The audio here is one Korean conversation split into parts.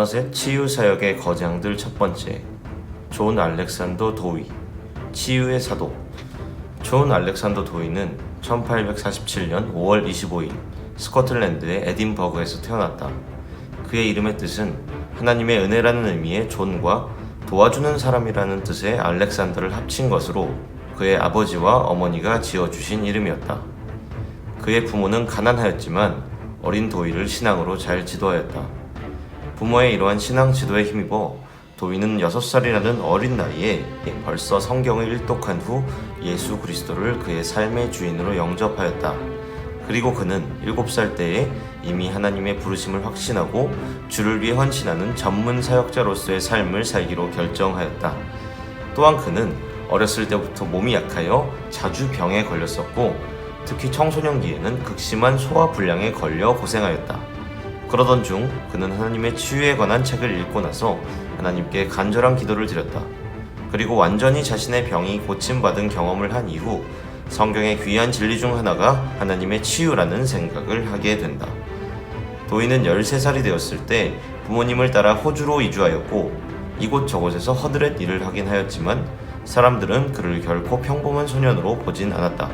나넛의 치유사역의 거장들 첫 번째, 존 알렉산더 도이, 치유의 사도. 존 알렉산더 도이는 1847년 5월 25일 스코틀랜드의 에딘버그에서 태어났다. 그의 이름의 뜻은 하나님의 은혜라는 의미의 존과 도와주는 사람이라는 뜻의 알렉산더를 합친 것으로 그의 아버지와 어머니가 지어주신 이름이었다. 그의 부모는 가난하였지만 어린 도이를 신앙으로 잘 지도하였다. 부모의 이러한 신앙 지도에 힘입어 도이는 6살이라는 어린 나이에 벌써 성경을 일독한 후 예수 그리스도를 그의 삶의 주인으로 영접하였다. 그리고 그는 7살 때에 이미 하나님의 부르심을 확신하고 주를 위해 헌신하는 전문 사역자로서의 삶을 살기로 결정하였다. 또한 그는 어렸을 때부터 몸이 약하여 자주 병에 걸렸었고 특히 청소년기에는 극심한 소화불량에 걸려 고생하였다. 그러던 중 그는 하나님의 치유에 관한 책을 읽고 나서 하나님께 간절한 기도를 드렸다. 그리고 완전히 자신의 병이 고침받은 경험을 한 이후 성경의 귀한 진리 중 하나가 하나님의 치유라는 생각을 하게 된다. 도이는 13살이 되었을 때 부모님을 따라 호주로 이주하였고 이곳저곳에서 허드렛 일을 하긴 하였지만 사람들은 그를 결코 평범한 소년으로 보진 않았다.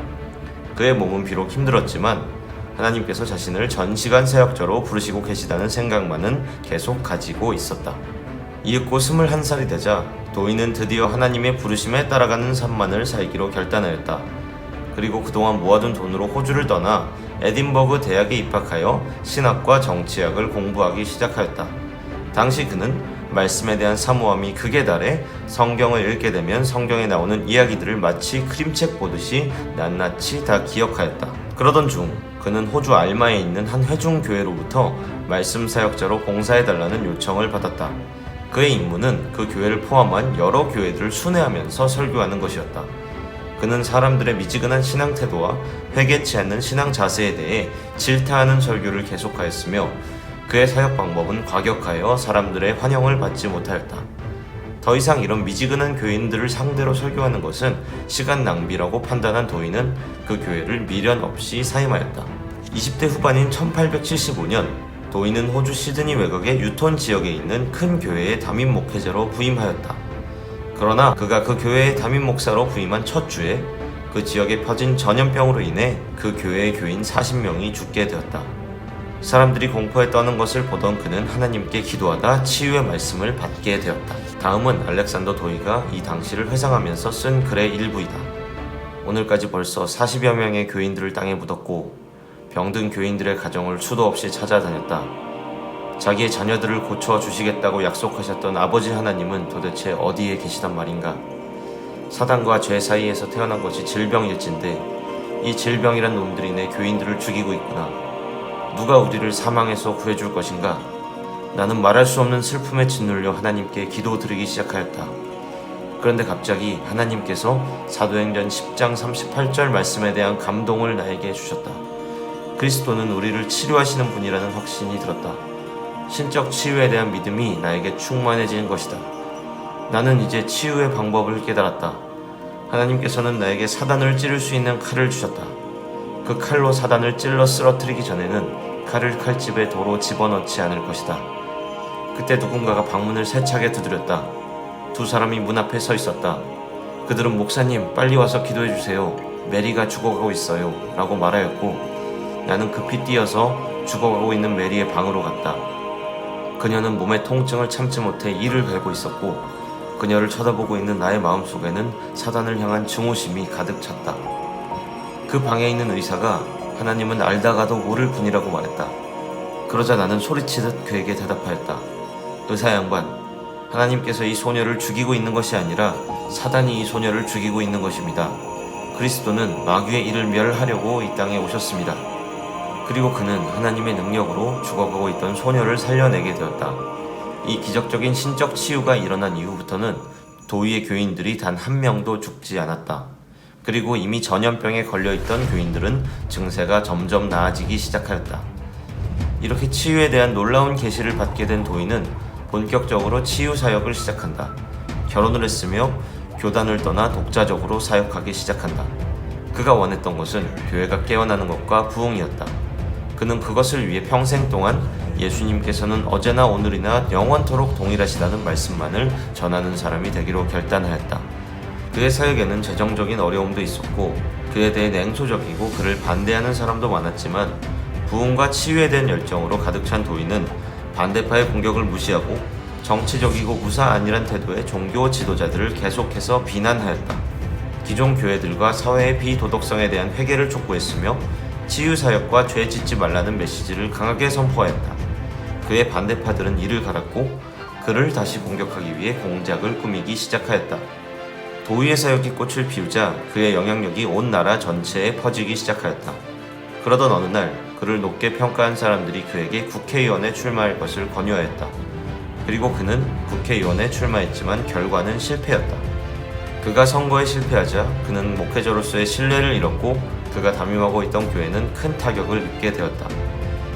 그의 몸은 비록 힘들었지만 하나님께서 자신을 전시간 사역자로 부르시고 계시다는 생각만은 계속 가지고 있었다. 이윽고 21살이 되자 도이는 드디어 하나님의 부르심에 따라가는 삶만을 살기로 결단하였다. 그리고 그동안 모아둔 돈으로 호주를 떠나 에딘버그 대학에 입학하여 신학과 정치학을 공부하기 시작하였다. 당시 그는 말씀에 대한 사모함이 극에 달해 성경을 읽게 되면 성경에 나오는 이야기들을 마치 그림책 보듯이 낱낱이 다 기억하였다. 그러던 중 그는 호주 알마에 있는 한 회중교회로부터 말씀 사역자로 봉사해달라는 요청을 받았다. 그의 임무는 그 교회를 포함한 여러 교회들을 순회하면서 설교하는 것이었다. 그는 사람들의 미지근한 신앙 태도와 회개치 않는 신앙 자세에 대해 질타하는 설교를 계속하였으며 그의 사역 방법은 과격하여 사람들의 환영을 받지 못하였다. 더 이상 이런 미지근한 교인들을 상대로 설교하는 것은 시간 낭비라고 판단한 도이는 그 교회를 미련 없이 사임하였다. 20대 후반인 1875년 도이는 호주 시드니 외곽의 유톤 지역에 있는 큰 교회의 담임 목회자로 부임하였다. 그러나 그가 그 교회의 담임 목사로 부임한 첫 주에 그 지역에 퍼진 전염병으로 인해 그 교회의 교인 40명이 죽게 되었다. 사람들이 공포에 떠는 것을 보던 그는 하나님께 기도하다 치유의 말씀을 받게 되었다. 다음은 알렉산더 도이가 이 당시를 회상하면서 쓴 글의 일부이다. 오늘까지 벌써 40여 명의 교인들을 땅에 묻었고 병든 교인들의 가정을 수도 없이 찾아다녔다. 자기의 자녀들을 고쳐주시겠다고 약속하셨던 아버지 하나님은 도대체 어디에 계시단 말인가? 사단과 죄 사이에서 태어난 것이 질병일진데 이 질병이란 놈들이 내 교인들을 죽이고 있구나. 누가 우리를 사망에서 구해줄 것인가? 나는 말할 수 없는 슬픔에 짓눌려 하나님께 기도드리기 시작하였다. 그런데 갑자기 하나님께서 사도행전 10장 38절 말씀에 대한 감동을 나에게 주셨다. 그리스도는 우리를 치료하시는 분이라는 확신이 들었다. 신적 치유에 대한 믿음이 나에게 충만해진 것이다. 나는 이제 치유의 방법을 깨달았다. 하나님께서는 나에게 사단을 찌를 수 있는 칼을 주셨다. 그 칼로 사단을 찔러 쓰러뜨리기 전에는 칼을 칼집에 도로 집어넣지 않을 것이다. 그때 누군가가 방문을 세차게 두드렸다. 두 사람이 문 앞에 서 있었다. 그들은 목사님 빨리 와서 기도해주세요. 메리가 죽어가고 있어요 라고 말하였고 나는 급히 뛰어서 죽어가고 있는 메리의 방으로 갔다. 그녀는 몸의 통증을 참지 못해 이를 갈고 있었고 그녀를 쳐다보고 있는 나의 마음속에는 사단을 향한 증오심이 가득 찼다. 그 방에 있는 의사가 하나님은 알다가도 모를 분이라고 말했다. 그러자 나는 소리치듯 그에게 대답하였다. 의사 양반, 하나님께서 이 소녀를 죽이고 있는 것이 아니라 사단이 이 소녀를 죽이고 있는 것입니다. 그리스도는 마귀의 일을 멸하려고 이 땅에 오셨습니다. 그리고 그는 하나님의 능력으로 죽어가고 있던 소녀를 살려내게 되었다. 이 기적적인 신적 치유가 일어난 이후부터는 도의의 교인들이 단 한 명도 죽지 않았다. 그리고 이미 전염병에 걸려있던 교인들은 증세가 점점 나아지기 시작하였다. 이렇게 치유에 대한 놀라운 계시를 받게 된 도이는 본격적으로 치유 사역을 시작한다. 결혼을 했으며 교단을 떠나 독자적으로 사역하기 시작한다. 그가 원했던 것은 교회가 깨어나는 것과 부흥이었다. 그는 그것을 위해 평생 동안 예수님께서는 어제나 오늘이나 영원토록 동일하시다는 말씀만을 전하는 사람이 되기로 결단하였다. 그의 사역에는 재정적인 어려움도 있었고 그에 대해 냉소적이고 그를 반대하는 사람도 많았지만 부흥과 치유에 대한 열정으로 가득 찬 도인은 반대파의 공격을 무시하고 정치적이고 무사안일한 태도의 종교 지도자들을 계속해서 비난하였다. 기존 교회들과 사회의 비도덕성에 대한 회개를 촉구했으며 치유사역과 죄 짓지 말라는 메시지를 강하게 선포하였다. 그의 반대파들은 이를 갈았고 그를 다시 공격하기 위해 공작을 꾸미기 시작하였다. 도의의 사역이 꽃을 피우자 그의 영향력이 온 나라 전체에 퍼지기 시작하였다. 그러던 어느 날 그를 높게 평가한 사람들이 그에게 국회의원에 출마할 것을 권유하였다. 그리고 그는 국회의원에 출마했지만 결과는 실패였다. 그가 선거에 실패하자 그는 목회자로서의 신뢰를 잃었고 그가 담임하고 있던 교회는 큰 타격을 입게 되었다.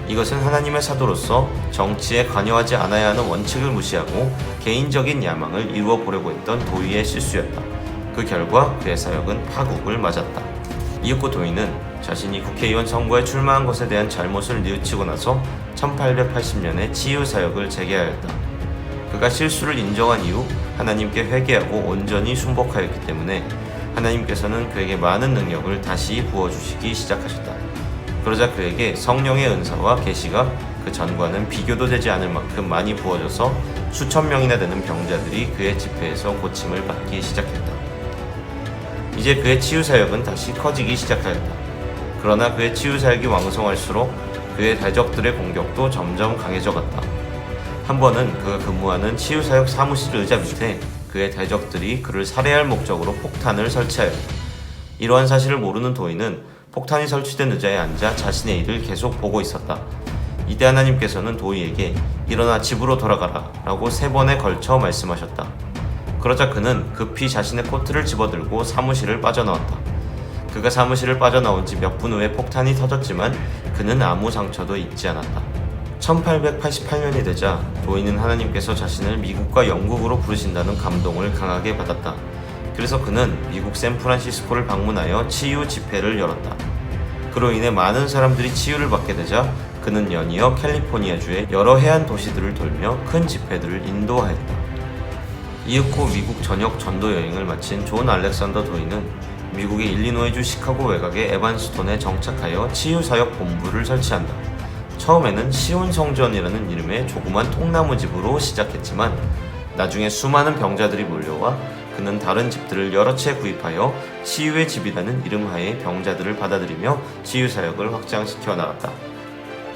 이것은 하나님의 사도로서 정치에 관여하지 않아야 하는 원칙을 무시하고 개인적인 야망을 이루어 보려고 했던 도의의 실수였다. 그 결과 그의 사역은 파국을 맞았다. 이윽고 도의는 자신이 국회의원 선거에 출마한 것에 대한 잘못을 뉘우치고 나서 1880년에 치유사역을 재개하였다. 그가 실수를 인정한 이후 하나님께 회개하고 온전히 순복하였기 때문에 하나님께서는 그에게 많은 능력을 다시 부어주시기 시작하셨다. 그러자 그에게 성령의 은사와 계시가 그 전과는 비교도 되지 않을 만큼 많이 부어져서 수천 명이나 되는 병자들이 그의 집회에서 고침을 받기 시작했다. 이제 그의 치유사역은 다시 커지기 시작하였다. 그러나 그의 치유사역이 왕성할수록 그의 대적들의 공격도 점점 강해져 갔다. 한 번은 그가 근무하는 치유사역 사무실 의자 밑에 그의 대적들이 그를 살해할 목적으로 폭탄을 설치하였다. 이러한 사실을 모르는 도인은 폭탄이 설치된 의자에 앉아 자신의 일을 계속 보고 있었다. 이때 하나님께서는 도이에게 일어나 집으로 돌아가라 라고 3번에 걸쳐 말씀하셨다. 그러자 그는 급히 자신의 코트를 집어들고 사무실을 빠져나왔다. 그가 사무실을 빠져나온 지 몇 분 후에 폭탄이 터졌지만 그는 아무 상처도 입지 않았다. 1888년이 되자 도이는 하나님께서 자신을 미국과 영국으로 부르신다는 감동을 강하게 받았다. 그래서 그는 미국 샌프란시스코를 방문하여 치유 집회를 열었다. 그로 인해 많은 사람들이 치유를 받게 되자 그는 연이어 캘리포니아주의 여러 해안 도시들을 돌며 큰 집회들을 인도하였다. 이윽고 미국 전역 전도 여행을 마친 존 알렉산더 도이는 미국의 일리노이주 시카고 외곽의 에반스톤에 정착하여 치유사역 본부를 설치한다. 처음에는 시온성전이라는 이름의 조그만 통나무집으로 시작했지만 나중에 수많은 병자들이 몰려와 그는 다른 집들을 여러 채 구입하여 치유의 집이라는 이름하에 병자들을 받아들이며 치유사역을 확장시켜 나갔다.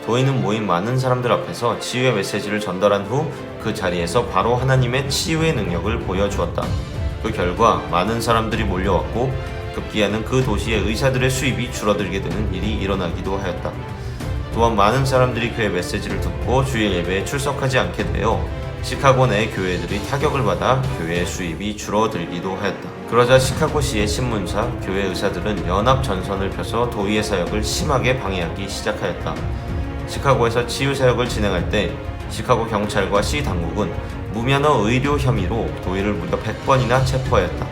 도인은 모인 많은 사람들 앞에서 치유의 메시지를 전달한 후 그 자리에서 바로 하나님의 치유의 능력을 보여주었다. 그 결과 많은 사람들이 몰려왔고 급기야는 그 도시의 의사들의 수입이 줄어들게 되는 일이 일어나기도 하였다. 또한 많은 사람들이 그의 메시지를 듣고 주일 예배에 출석하지 않게 되어 시카고 내 교회들이 타격을 받아 교회의 수입이 줄어들기도 하였다. 그러자 시카고시의 신문사, 교회 의사들은 연합 전선을 펴서 도의의 사역을 심하게 방해하기 시작하였다. 시카고에서 치유 사역을 진행할 때 시카고 경찰과 시 당국은 무면허 의료 혐의로 도의를 무려 100번이나 체포하였다.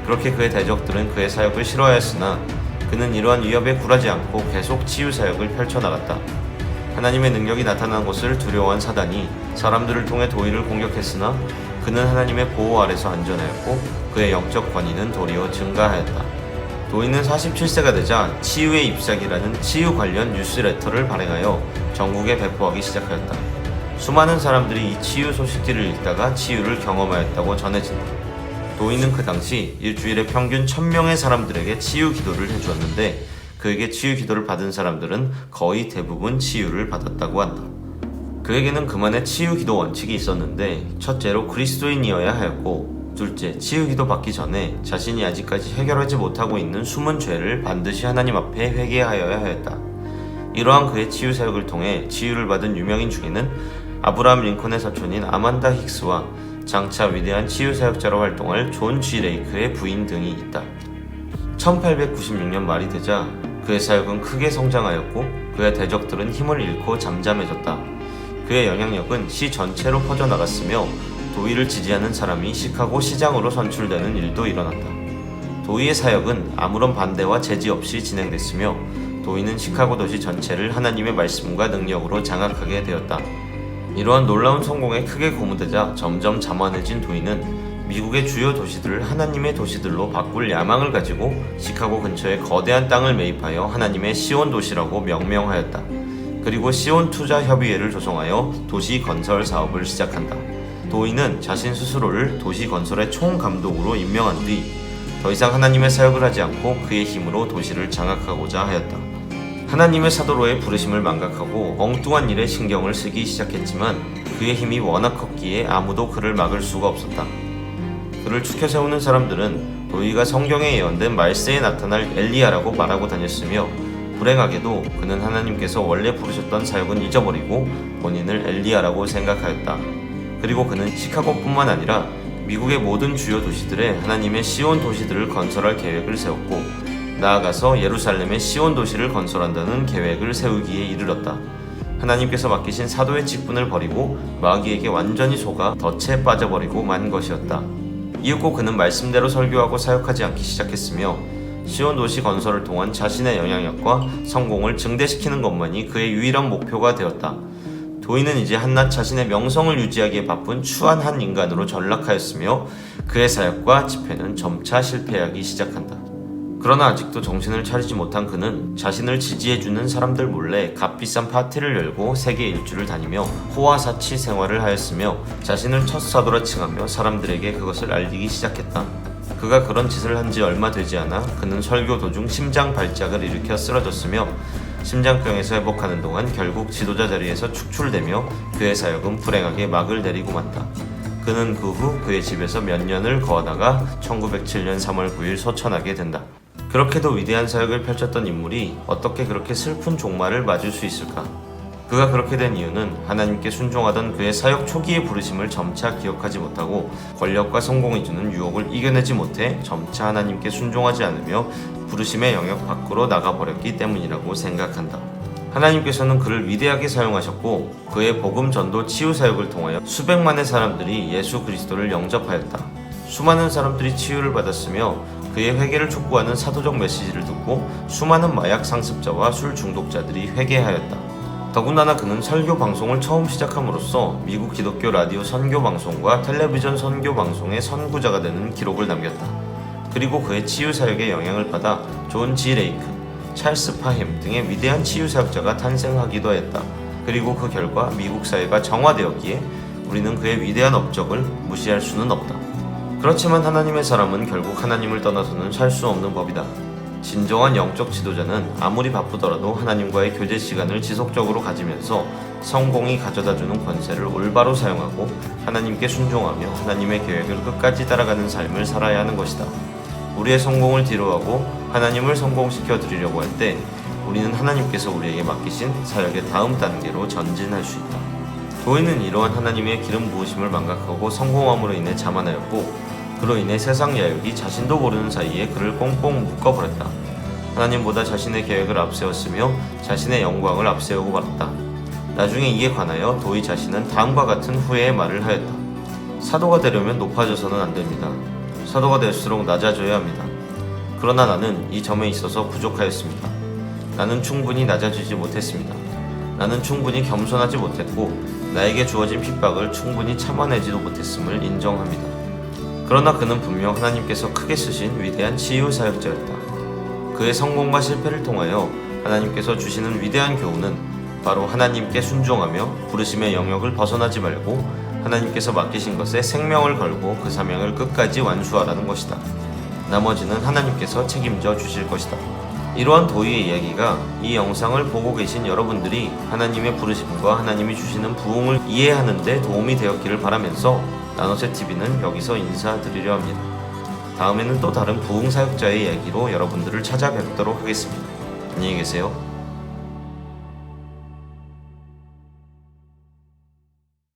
그렇게 그의 대적들은 그의 사역을 싫어하였으나 그는 이러한 위협에 굴하지 않고 계속 치유 사역을 펼쳐나갔다. 하나님의 능력이 나타난 것을 두려워한 사단이 사람들을 통해 도의를 공격했으나 그는 하나님의 보호 아래서 안전하였고 그의 영적 권위는 도리어 증가하였다. 도의는 47세가 되자 치유의 잎사귀라는 치유 관련 뉴스레터를 발행하여 전국에 배포하기 시작하였다. 수많은 사람들이 이 치유 소식지를 읽다가 치유를 경험하였다고 전해진다. 도의는 그 당시 일주일에 평균 1000명의 사람들에게 치유 기도를 해주었는데 그에게 치유 기도를 받은 사람들은 거의 대부분 치유를 받았다고 한다. 그에게는 그만의 치유 기도 원칙이 있었는데 첫째로 그리스도인이어야 하였고 둘째, 치유 기도 받기 전에 자신이 아직까지 해결하지 못하고 있는 숨은 죄를 반드시 하나님 앞에 회개하여야 하였다. 이러한 그의 치유 사역을 통해 치유를 받은 유명인 중에는 아브라함 링컨의 사촌인 아만다 힉스와 장차 위대한 치유 사역자로 활동할 존 G 레이크의 부인 등이 있다. 1896년 말이 되자 그의 사역은 크게 성장하였고 그의 대적들은 힘을 잃고 잠잠해졌다. 그의 영향력은 시 전체로 퍼져나갔으며 도의를 지지하는 사람이 시카고 시장으로 선출되는 일도 일어났다. 도의의 사역은 아무런 반대와 제지 없이 진행됐으며 도의는 시카고 도시 전체를 하나님의 말씀과 능력으로 장악하게 되었다. 이러한 놀라운 성공에 크게 고무되자 점점 자만해진 도의는 미국의 주요 도시들을 하나님의 도시들로 바꿀 야망을 가지고 시카고 근처에 거대한 땅을 매입하여 하나님의 시온 도시라고 명명하였다. 그리고 시온 투자 협의회를 조성하여 도시 건설 사업을 시작한다. 도의는 자신 스스로를 도시 건설의 총감독으로 임명한 뒤 더 이상 하나님의 사역을 하지 않고 그의 힘으로 도시를 장악하고자 하였다. 하나님의 사도로의 부르심을 망각하고 엉뚱한 일에 신경을 쓰기 시작했지만 그의 힘이 워낙 컸기에 아무도 그를 막을 수가 없었다. 그를 추켜 세우는 사람들은 도의가 성경에 예언된 말세에 나타날 엘리야라고 말하고 다녔으며 불행하게도 그는 하나님께서 원래 부르셨던 사역은 잊어버리고 본인을 엘리야라고 생각하였다. 그리고 그는 시카고뿐만 아니라 미국의 모든 주요 도시들에 하나님의 시온 도시들을 건설할 계획을 세웠고 나아가서 예루살렘의 시온 도시를 건설한다는 계획을 세우기에 이르렀다. 하나님께서 맡기신 사도의 직분을 버리고 마귀에게 완전히 속아 덫에 빠져버리고 만 것이었다. 이윽고 그는 말씀대로 설교하고 사역하지 않기 시작했으며 시온 도시 건설을 통한 자신의 영향력과 성공을 증대시키는 것만이 그의 유일한 목표가 되었다. 도의는 이제 한낱 자신의 명성을 유지하기에 바쁜 추한 한 인간으로 전락하였으며 그의 사역과 집회는 점차 실패하기 시작한다. 그러나 아직도 정신을 차리지 못한 그는 자신을 지지해주는 사람들 몰래 값비싼 파티를 열고 세계 일주를 다니며 호화사치 생활을 하였으며 자신을 첫 사도라 칭하며 사람들에게 그것을 알리기 시작했다. 그가 그런 짓을 한 지 얼마 되지 않아 그는 설교 도중 심장 발작을 일으켜 쓰러졌으며 심장병에서 회복하는 동안 결국 지도자 자리에서 축출되며 그의 사역은 불행하게 막을 내리고 만다. 그는 그 후 그의 집에서 몇 년을 거하다가 1907년 3월 9일 소천하게 된다. 그렇게도 위대한 사역을 펼쳤던 인물이 어떻게 그렇게 슬픈 종말을 맞을 수 있을까? 그가 그렇게 된 이유는 하나님께 순종하던 그의 사역 초기의 부르심을 점차 기억하지 못하고 권력과 성공이 주는 유혹을 이겨내지 못해 점차 하나님께 순종하지 않으며 부르심의 영역 밖으로 나가버렸기 때문이라고 생각한다. 하나님께서는 그를 위대하게 사용하셨고 그의 복음 전도 치유 사역을 통하여 수백만의 사람들이 예수 그리스도를 영접하였다. 수많은 사람들이 치유를 받았으며 그의 회개를 촉구하는 사도적 메시지를 듣고 수많은 마약 상습자와 술 중독자들이 회개하였다. 더군다나 그는 설교 방송을 처음 시작함으로써 미국 기독교 라디오 선교 방송과 텔레비전 선교 방송의 선구자가 되는 기록을 남겼다. 그리고 그의 치유 사역에 영향을 받아 존 G. 레이크, 찰스 파햄 등의 위대한 치유 사역자가 탄생하기도 했다. 그리고 그 결과 미국 사회가 정화되었기에 우리는 그의 위대한 업적을 무시할 수는 없다. 그렇지만 하나님의 사람은 결국 하나님을 떠나서는 살 수 없는 법이다. 진정한 영적 지도자는 아무리 바쁘더라도 하나님과의 교제 시간을 지속적으로 가지면서 성공이 가져다주는 권세를 올바로 사용하고 하나님께 순종하며 하나님의 계획을 끝까지 따라가는 삶을 살아야 하는 것이다. 우리의 성공을 뒤로하고 하나님을 성공시켜 드리려고 할 때 우리는 하나님께서 우리에게 맡기신 사역의 다음 단계로 전진할 수 있다. 도의는 이러한 하나님의 기름 부으심을 망각하고 성공함으로 인해 자만하였고 그로 인해 세상 야욕이 자신도 모르는 사이에 그를 꽁꽁 묶어버렸다. 하나님보다 자신의 계획을 앞세웠으며 자신의 영광을 앞세우고 말았다. 나중에 이에 관하여 도의 자신은 다음과 같은 후회의 말을 하였다. 사도가 되려면 높아져서는 안됩니다. 사도가 될수록 낮아져야 합니다. 그러나 나는 이 점에 있어서 부족하였습니다. 나는 충분히 낮아지지 못했습니다. 나는 충분히 겸손하지 못했고 나에게 주어진 핍박을 충분히 참아내지도 못했음을 인정합니다. 그러나 그는 분명 하나님께서 크게 쓰신 위대한 치유 사역자였다. 그의 성공과 실패를 통하여 하나님께서 주시는 위대한 교훈은 바로 하나님께 순종하며 부르심의 영역을 벗어나지 말고 하나님께서 맡기신 것에 생명을 걸고 그 사명을 끝까지 완수하라는 것이다. 나머지는 하나님께서 책임져 주실 것이다. 이러한 도의의 이야기가 이 영상을 보고 계신 여러분들이 하나님의 부르심과 하나님이 주시는 부흥을 이해하는 데 도움이 되었기를 바라면서 나노새TV는 여기서 인사드리려 합니다. 다음에는 또 다른 부흥 사역자의 이야기로 여러분들을 찾아뵙도록 하겠습니다. 안녕히 계세요.